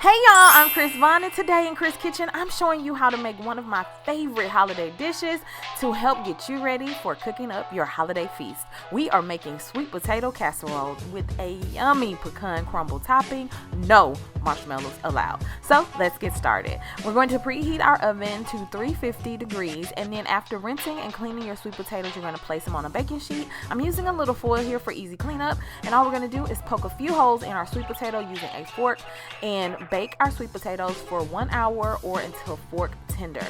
Hey y'all, I'm Chris Vaughn, and today in Chris Kitchen, I'm showing you how to make one of my favorite holiday dishes to help get you ready for cooking up your holiday feast. We are making sweet potato casserole with a yummy pecan crumble topping. No marshmallows allowed. So let's get started. We're going to preheat our oven to 350 degrees, and then after rinsing and cleaning your sweet potatoes, you're going to place them on a baking sheet. I'm using a little foil here for easy cleanup, and all we're going to do is poke a few holes in our sweet potato using a fork and bake our sweet potatoes for 1 hour or until fork tender.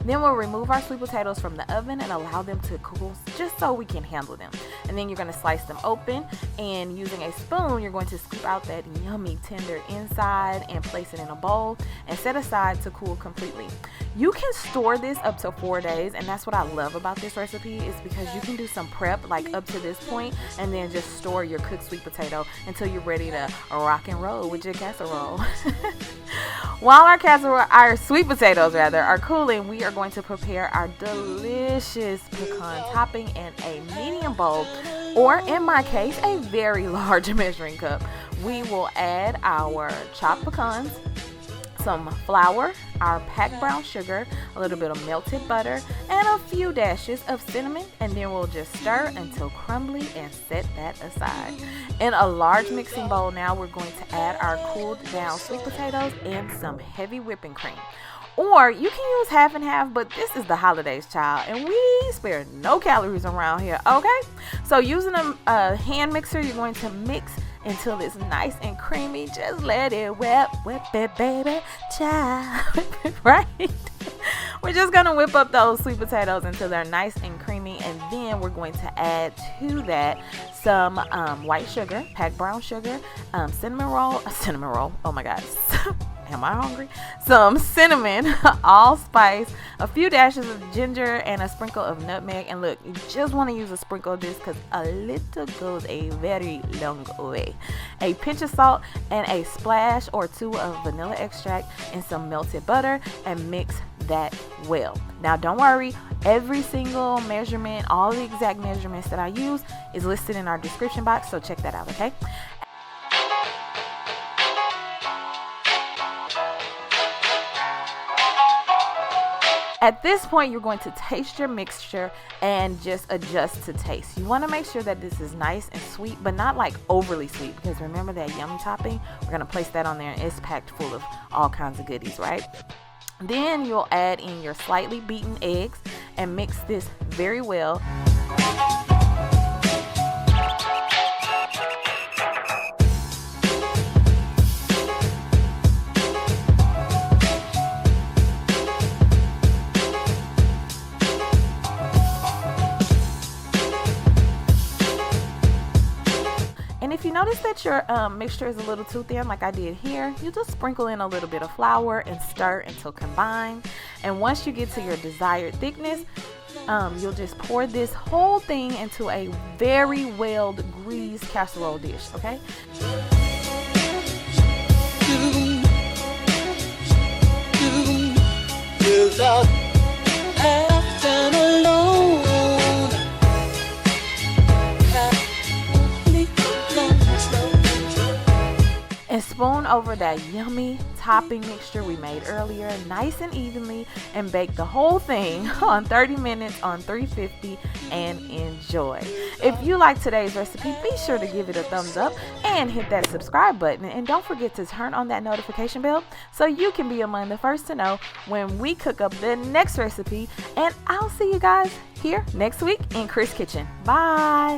Then we'll remove our sweet potatoes from the oven and allow them to cool just so we can handle them. And then you're going to slice them open, and using a spoon you're going to scoop out that yummy tender inside and place it in a bowl and set aside to cool completely. You can store this up to 4 days, and that's what I love about this recipe is because you can do some prep like up to this point and then just store your cooked sweet potato until you're ready to rock and roll with your casserole. While our sweet potatoes are cooling, we are going to prepare our delicious pecan topping in a medium bowl, or in my case, a very large measuring cup. We will add our chopped pecans, some flour, our packed brown sugar, a little bit of melted butter, and a few dashes of cinnamon, and then we'll just stir until crumbly and set that aside. In a large mixing bowl now, we're going to add our cooled down sweet potatoes and some heavy whipping cream. Or you can use half and half, but this is the holidays, child, and we spare no calories around here, okay? So using a hand mixer, you're going to mix until it's nice and creamy. Just let it whip it, baby, child, right? We're just gonna whip up those sweet potatoes until they're nice and creamy, and then we're going to add to that some white sugar, packed brown sugar, cinnamon roll, oh my God. Am I hungry? Some cinnamon, allspice, a few dashes of ginger, and a sprinkle of nutmeg. And look, you just want to use a sprinkle of this because a little goes a very long way. A pinch of salt and a splash or two of vanilla extract and some melted butter, and mix that well. Now don't worry, every single measurement, all the exact measurements that I use is listed in our description box, so check that out, okay? At this point, you're going to taste your mixture and just adjust to taste. You want to make sure that this is nice and sweet, but not like overly sweet, because remember that yummy topping? We're going to place that on there, and it's packed full of all kinds of goodies, right? Then you'll add in your slightly beaten eggs and mix this very well. And if you notice that your mixture is a little too thin, like I did here, you just sprinkle in a little bit of flour and stir until combined. And once you get to your desired thickness, you'll just pour this whole thing into a very well greased casserole dish, okay? Without acting alone, and spoon over that yummy topping mixture we made earlier nice and evenly, and bake the whole thing on 30 minutes on 350 and enjoy. If you like today's recipe, be sure to give it a thumbs up and hit that subscribe button, and don't forget to turn on that notification bell so you can be among the first to know when we cook up the next recipe. And I'll see you guys here next week in Chris Kitchen. Bye.